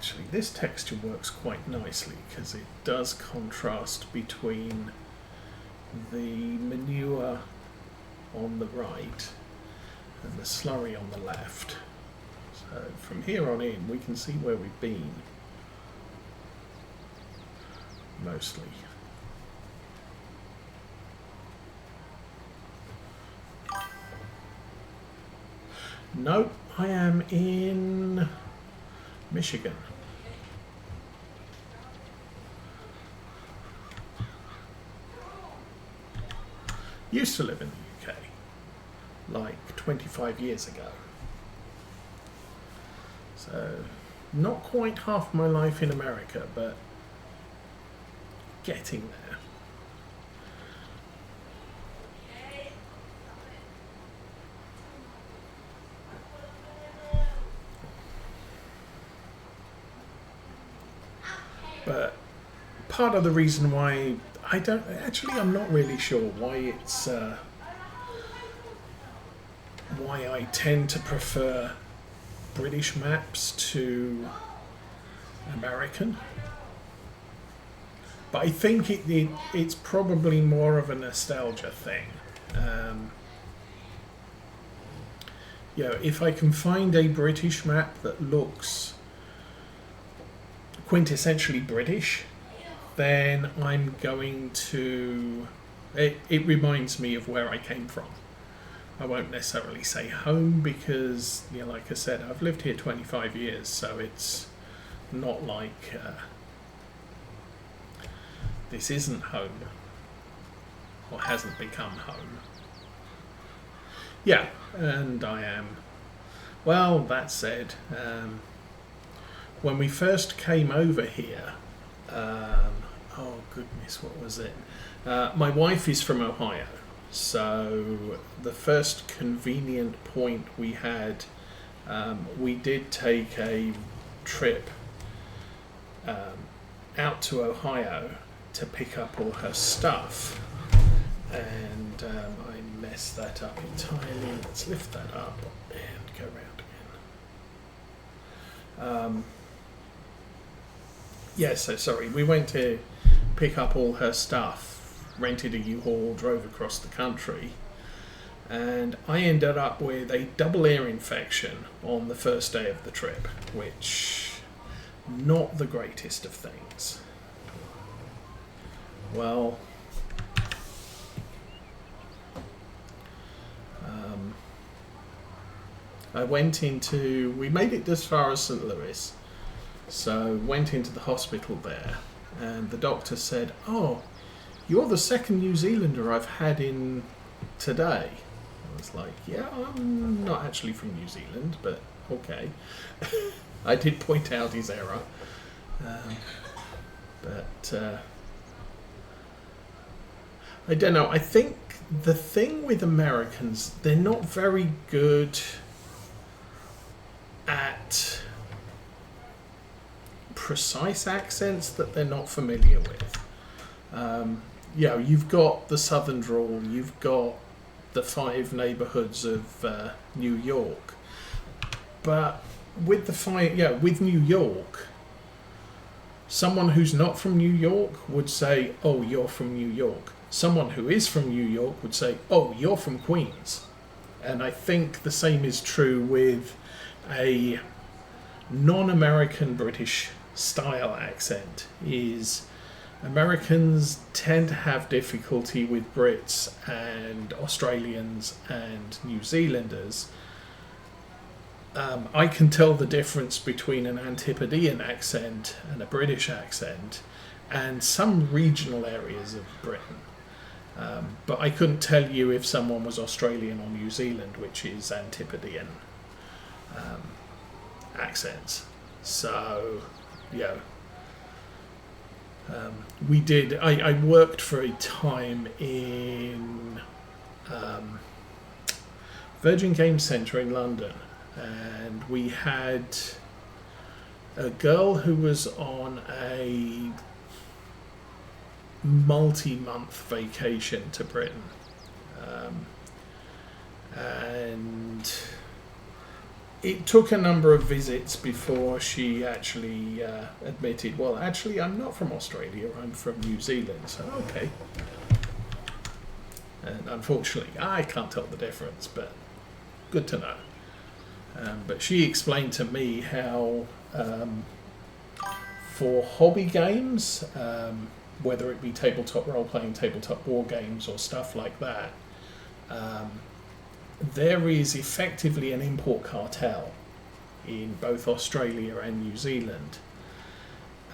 actually, this texture works quite nicely because it does contrast between the manure on the right and the slurry on the left. So from here on in, we can see where we've been, mostly. Nope, I am in Michigan. Used to live in the UK, like 25 years ago. So, not quite half my life in America, but getting there. But part of the reason why I'm not really sure why it's why I tend to prefer British maps to American. But I think it's probably more of a nostalgia thing. If I can find a British map that looks quintessentially British, then I'm going to... It reminds me of where I came from. I won't necessarily say home because, like I said, I've lived here 25 years, so it's not like this isn't home or hasn't become home. Yeah, and I am. Well, that said, when we first came over here, oh goodness, what was it? My wife is from Ohio, so the first convenient point we had, we did take a trip out to Ohio to pick up all her stuff, and I messed that up entirely. Let's lift that up and go around again. Yeah, so sorry, we went to pick up all her stuff, rented a U-Haul, drove across the country, and I ended up with a double ear infection on the first day of the trip, which not the greatest of things. Well, we made it as far as St. Louis, so went into the hospital there, and the doctor said, "Oh, you're the second New Zealander I've had in today." I was like, "Yeah, I'm not actually from New Zealand, but okay." I did point out his error, but I don't know. I think the thing with Americans, they're not very good at precise accents that they're not familiar with. You've got the Southern drawl, you've got the 5 neighborhoods of New York, but with with New York, someone who's not from New York would say, "Oh, you're from New York." Someone who is from New York would say, "Oh, you're from Queens." And I think the same is true with a non-American British style accent. Is Americans tend to have difficulty with Brits and Australians and New Zealanders. I can tell the difference between an Antipodean accent and a British accent and some regional areas of Britain. But I couldn't tell you if someone was Australian or New Zealand, which is Antipodean accents. So, we did. I worked for a time in Virgin Game Centre in London, and we had a girl who was on a multi-month vacation to Britain, and it took a number of visits before she actually admitted, well, actually, I'm not from Australia, I'm from New Zealand. So, okay. And unfortunately, I can't tell the difference, but good to know. But she explained to me how for hobby games, whether it be tabletop role-playing, tabletop war games or stuff like that, there is effectively an import cartel in both Australia and New Zealand,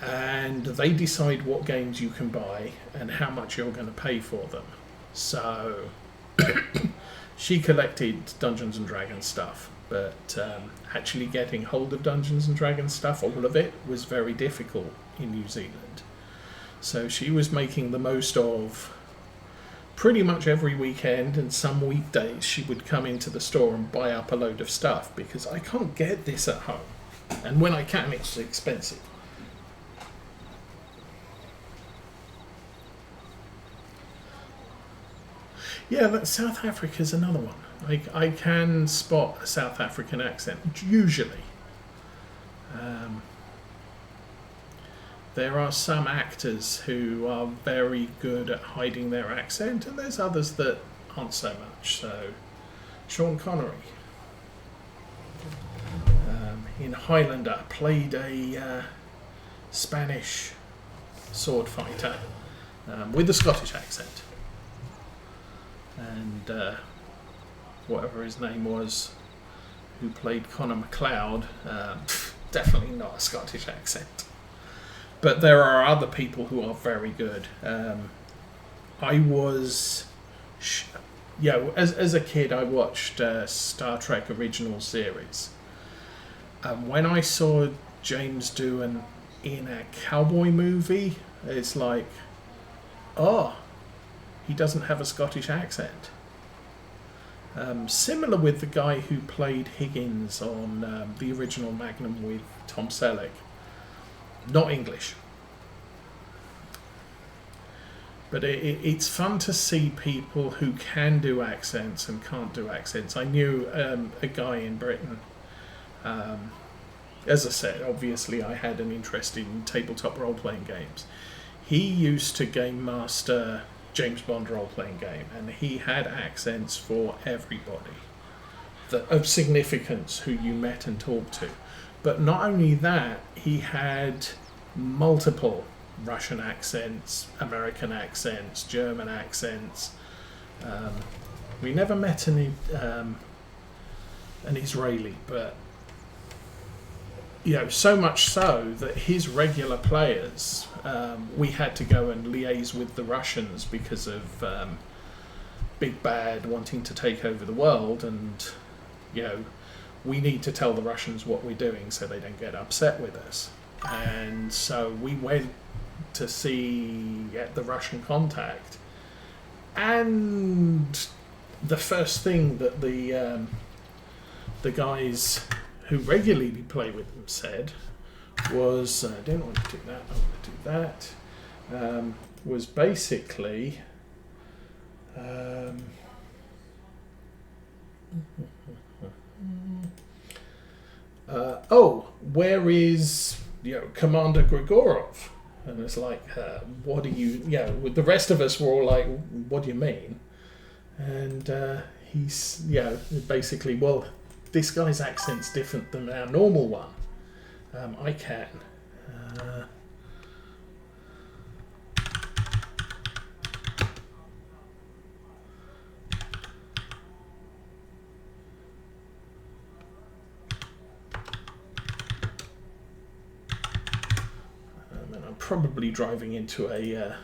and they decide what games you can buy and how much you're going to pay for them. So she collected Dungeons and Dragons stuff, but actually getting hold of Dungeons and Dragons stuff, all of it, was very difficult in New Zealand. So she was making the most of pretty much every weekend, and some weekdays she would come into the store and buy up a load of stuff, because I can't get this at home, and when I can, it's expensive. Yeah, but South Africa's another one. I can spot a South African accent, usually. There are some actors who are very good at hiding their accent, and there's others that aren't so much. So, Sean Connery in Highlander played a Spanish sword fighter with a Scottish accent. And whatever his name was, who played Connor MacLeod, definitely not a Scottish accent. But there are other people who are very good. I was, as a kid, I watched Star Trek original series. When I saw James Doohan in a cowboy movie, it's like, oh, he doesn't have a Scottish accent. Similar with the guy who played Higgins on the original Magnum with Tom Selleck. Not English. But it's fun to see people who can do accents and can't do accents. I knew a guy in Britain. As I said, obviously I had an interest in tabletop role-playing games. He used to game master James Bond role-playing game, and he had accents for everybody of significance who you met and talked to. But not only that, he had multiple Russian accents, American accents, German accents. We never met an Israeli, but so much so that his regular players, we had to go and liaise with the Russians because of Big Bad wanting to take over the world, and we need to tell the Russians what we're doing so they don't get upset with us. And so we went to see the Russian contact, and the first thing that the guys who regularly play with them said was, I don't want to do that, I want to do that, was basically where is Commander Grigorov? And it's like, what do you, the rest of us were all like, what do you mean? And he's, basically, well, this guy's accent's different than our normal one. I can. And I'm probably driving into a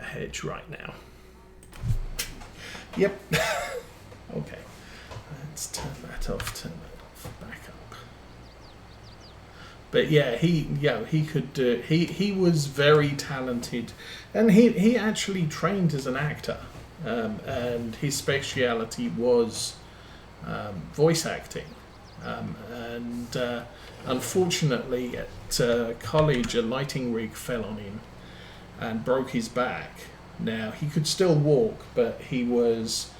hedge right now. Yep. Okay. Let's turn that off, back up. But he could do, he was very talented, and he actually trained as an actor, and his speciality was voice acting, and unfortunately at college a lighting rig fell on him and broke his back. Now, he could still walk, but he was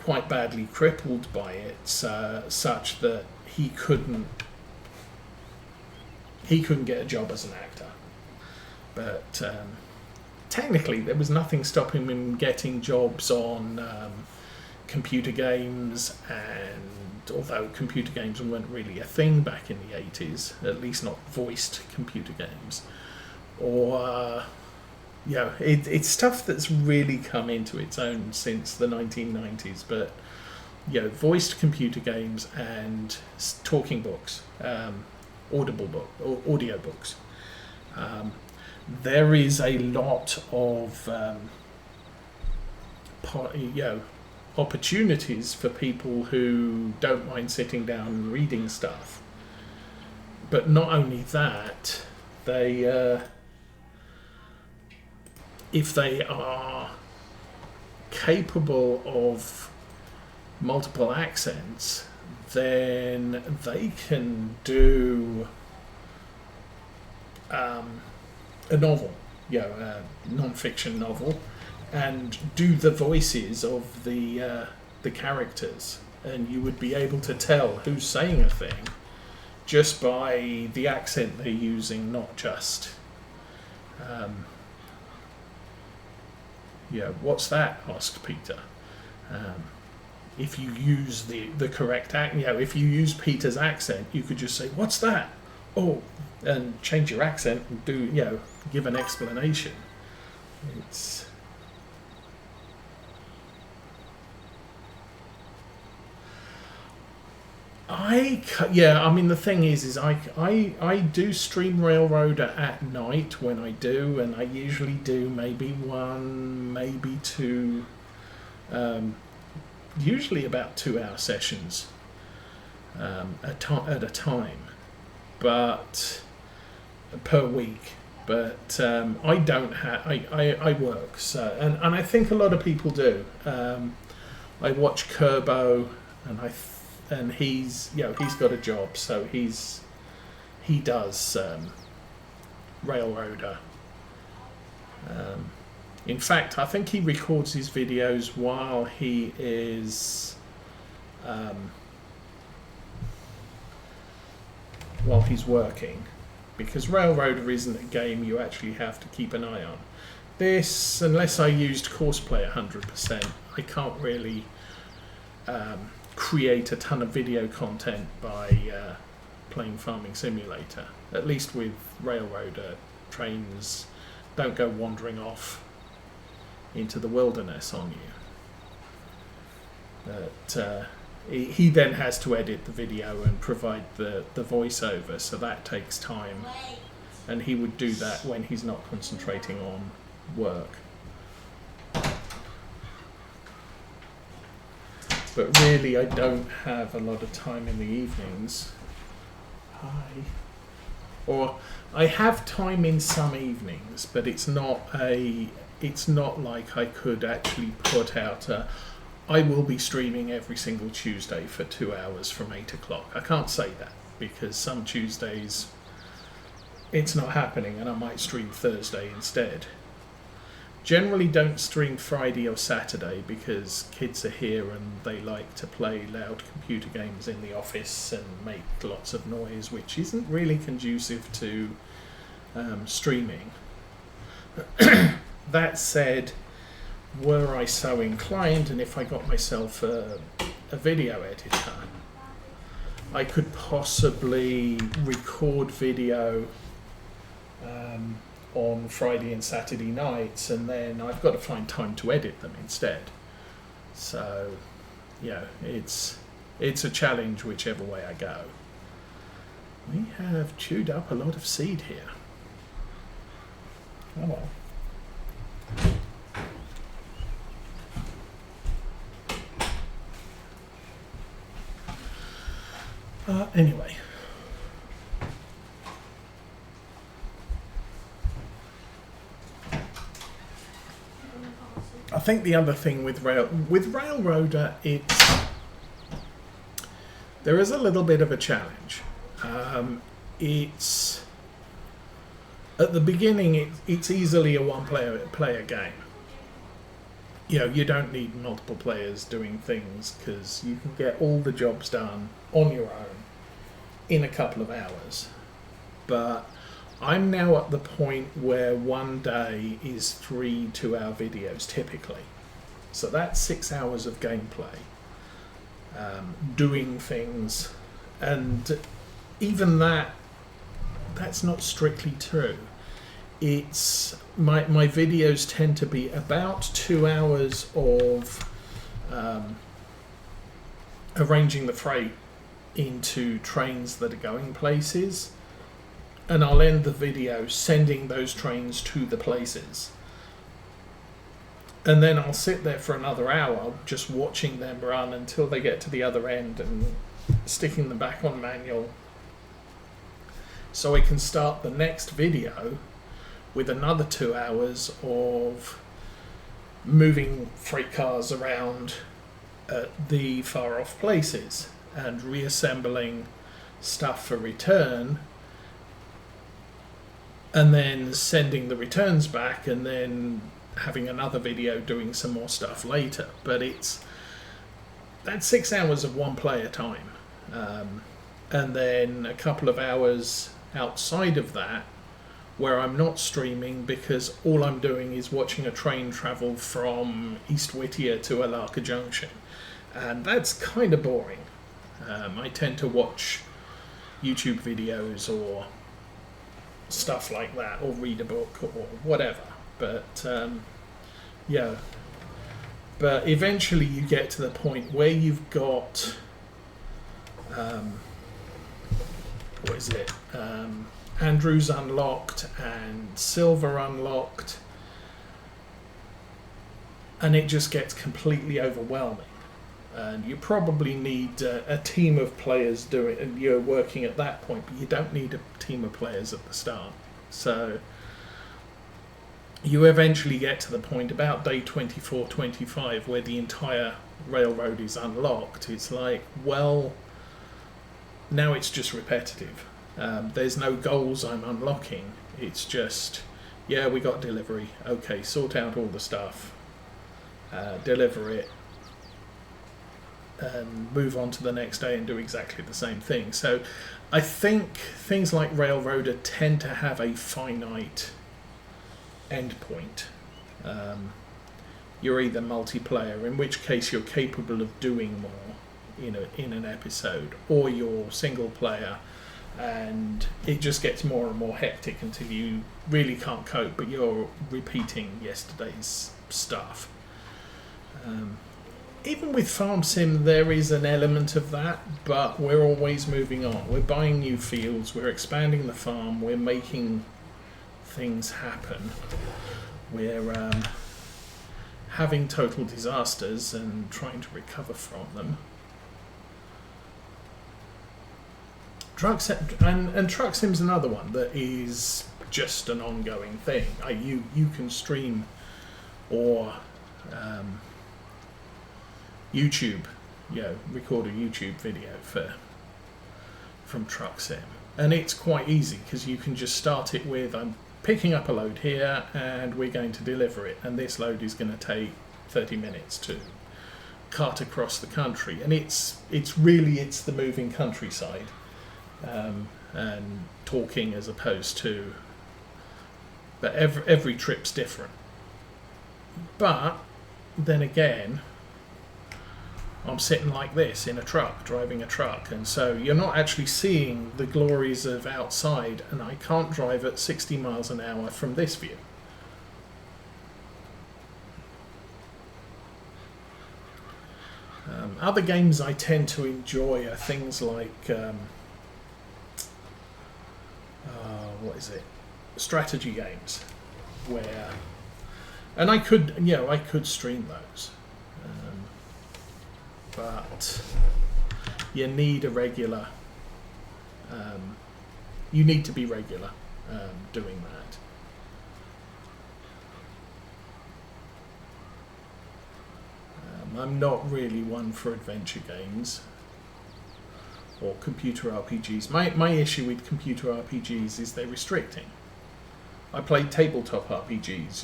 quite badly crippled by it, such that he couldn't get a job as an actor. But technically, there was nothing stopping him getting jobs on computer games, and although computer games weren't really a thing back in the 80s, at least not voiced computer games, or it's stuff that's really come into its own since the 1990s. But voiced computer games and talking books, audio books. There is a lot of opportunities for people who don't mind sitting down and reading stuff. But not only that, they if they are capable of multiple accents, then they can do a novel, a non-fiction novel, and do the voices of the characters, and you would be able to tell who's saying a thing just by the accent they're using, not just what's that? Asked Peter. If you use the correct if you use Peter's accent, you could just say, "What's that?" Oh, and change your accent and do give an explanation. It's I mean, the thing is I do stream Railroader at night when I do, and I usually do maybe one, maybe two, usually about 2-hour sessions at a time, but per week. But I don't have. I work, so and I think a lot of people do. I watch Kerbo, and he's got a job, so he does Railroader. In fact, I think he records his videos while he is while he's working, because Railroader isn't a game you actually have to keep an eye on. This, unless I used Courseplay 100%, I can't really create a ton of video content by playing Farming Simulator. At least with Railroader, trains don't go wandering off into the wilderness on you. But he then has to edit the video and provide the voiceover, so that takes time, and he would do that when he's not concentrating on work. But really, I don't have a lot of time in the evenings. Or I have time in some evenings, but it's not like I could actually put out I will be streaming every single Tuesday for 2 hours from 8 o'clock. I can't say that, because some Tuesdays it's not happening, and I might stream Thursday instead. Generally don't stream Friday or Saturday, because kids are here and they like to play loud computer games in the office and make lots of noise, which isn't really conducive to streaming. That said, were I so inclined, and if I got myself a video editor, I could possibly record video on Friday and Saturday nights, and then I've got to find time to edit them instead. So, it's a challenge whichever way I go. We have chewed up a lot of seed here. Oh well. Anyway. I think the other thing with Railroader, there is a little bit of a challenge. It's at the beginning, it's easily a one-player game. you don't need multiple players doing things, because you can get all the jobs done on your own in a couple of hours. But I'm now at the point where one day is 3 2-hour videos typically. So that's 6 hours of gameplay, doing things, and even that's not strictly true. It's my videos tend to be about 2 hours of arranging the freight into trains that are going places, and I'll end the video sending those trains to the places, and then I'll sit there for another hour just watching them run until they get to the other end and sticking them back on manual, so I can start the next video with another 2 hours of moving freight cars around at the far off places and reassembling stuff for return, and then sending the returns back, and then having another video doing some more stuff later. But that's 6 hours of one player time, and then a couple of hours outside of that where I'm not streaming, because all I'm doing is watching a train travel from East Whittier to Alarka Junction, and that's kind of boring. I tend to watch YouTube videos or stuff like that, or read a book or whatever. But but eventually you get to the point where you've got Andrews unlocked and Silver unlocked, and it just gets completely overwhelming, and you probably need a team of players doing, and you're working at that point, but you don't need a team of players at the start. So you eventually get to the point about day 24, 25 where the entire railroad is unlocked. It's like, well, now it's just repetitive. There's no goals I'm unlocking. It's just, yeah, we got delivery. Okay, sort out all the stuff, deliver it, and move on to the next day and do exactly the same thing. So I think things like Railroader tend to have a finite endpoint. You're either multiplayer, in which case you're capable of doing more in an episode, or you're single player, and it just gets more and more hectic until you really can't cope, but you're repeating yesterday's stuff. Even with Farm Sim, there is an element of that, but we're always moving on. We're buying new fields, we're expanding the farm, we're making things happen. We're having total disasters and trying to recover from them. Truck Sim's another one that is just an ongoing thing. You can stream or YouTube, record a YouTube video from Truck Sim, and it's quite easy because you can just start it with, I'm picking up a load here and we're going to deliver it, and this load is going to take 30 minutes to cart across the country, and it's the moving countryside, and talking as opposed to, but every trip's different. But then again, I'm sitting like this in a truck, driving a truck, and so you're not actually seeing the glories of outside, and I can't drive at 60 miles an hour from this view. Other games I tend to enjoy are things like strategy games, where, and I could stream those, but you need a regular, you need to be regular doing that. I'm not really one for adventure games or computer RPGs. My issue with computer RPGs is they're restricting. I play tabletop RPGs.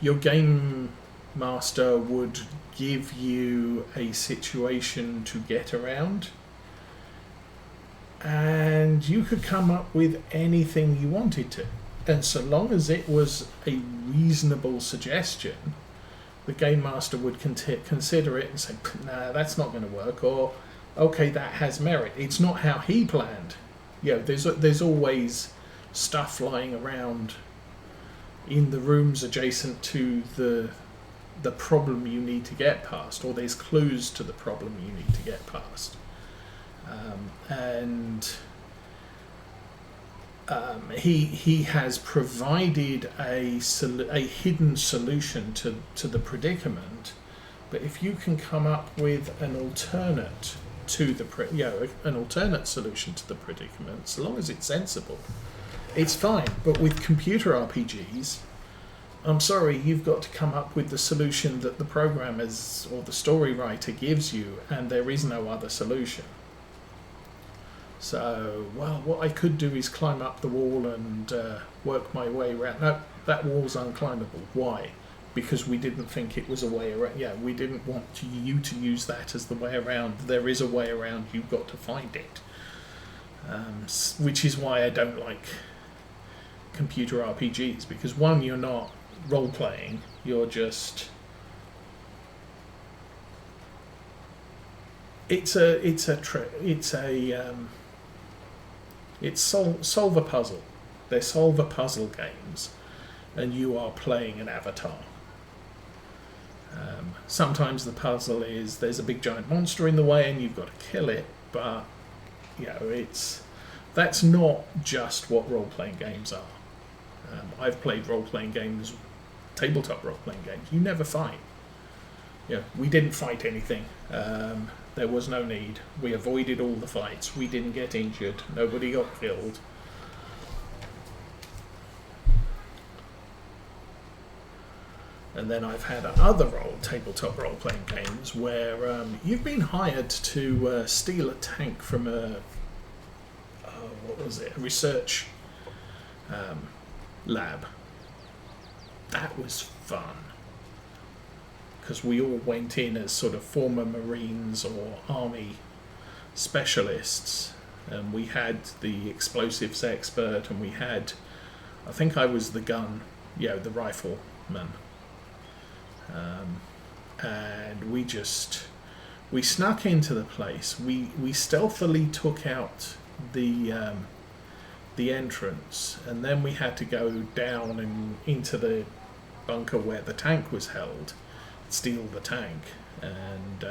Your game master would give you a situation to get around, and you could come up with anything you wanted to. And so long as it was a reasonable suggestion, the game master would consider it and say, nah, that's not going to work, or okay, that has merit. It's not how he planned. There's always stuff lying around in the rooms adjacent to the problem you need to get past, or there's clues to the problem you need to get past. He has provided a hidden solution to the predicament, but if you can come up with an alternate an alternate solution to the predicament, so long as it's sensible, it's fine. But with computer RPGs, I'm sorry, you've got to come up with the solution that the programmers or the story writer gives you, and there is no other solution. So, well, what I could do is climb up the wall and work my way around. No, that wall's unclimbable. Why? Because we didn't think it was a way around. Yeah, we didn't want you to use that as the way around. There is a way around, you've got to find it. Which is why I don't like computer RPGs, because one, you're not role-playing, you're just... It's solve a puzzle. They're solve a puzzle games, and you are playing an avatar. Sometimes the puzzle is there's a big giant monster in the way and you've got to kill it, but that's not just what role-playing games are. I've played role-playing games, tabletop role-playing games. You never fight. We didn't fight anything. There was no need. We avoided all the fights. We didn't get injured. Nobody got killed. And then I've had other tabletop role-playing games where you've been hired to steal a tank from a research lab. That was fun, because we all went in as sort of former Marines or Army specialists, and we had the explosives expert, and we had, I think I was the the rifleman, and we snuck into the place. We stealthily took out the entrance, and then we had to go down and into the bunker where the tank was held, steal the tank, and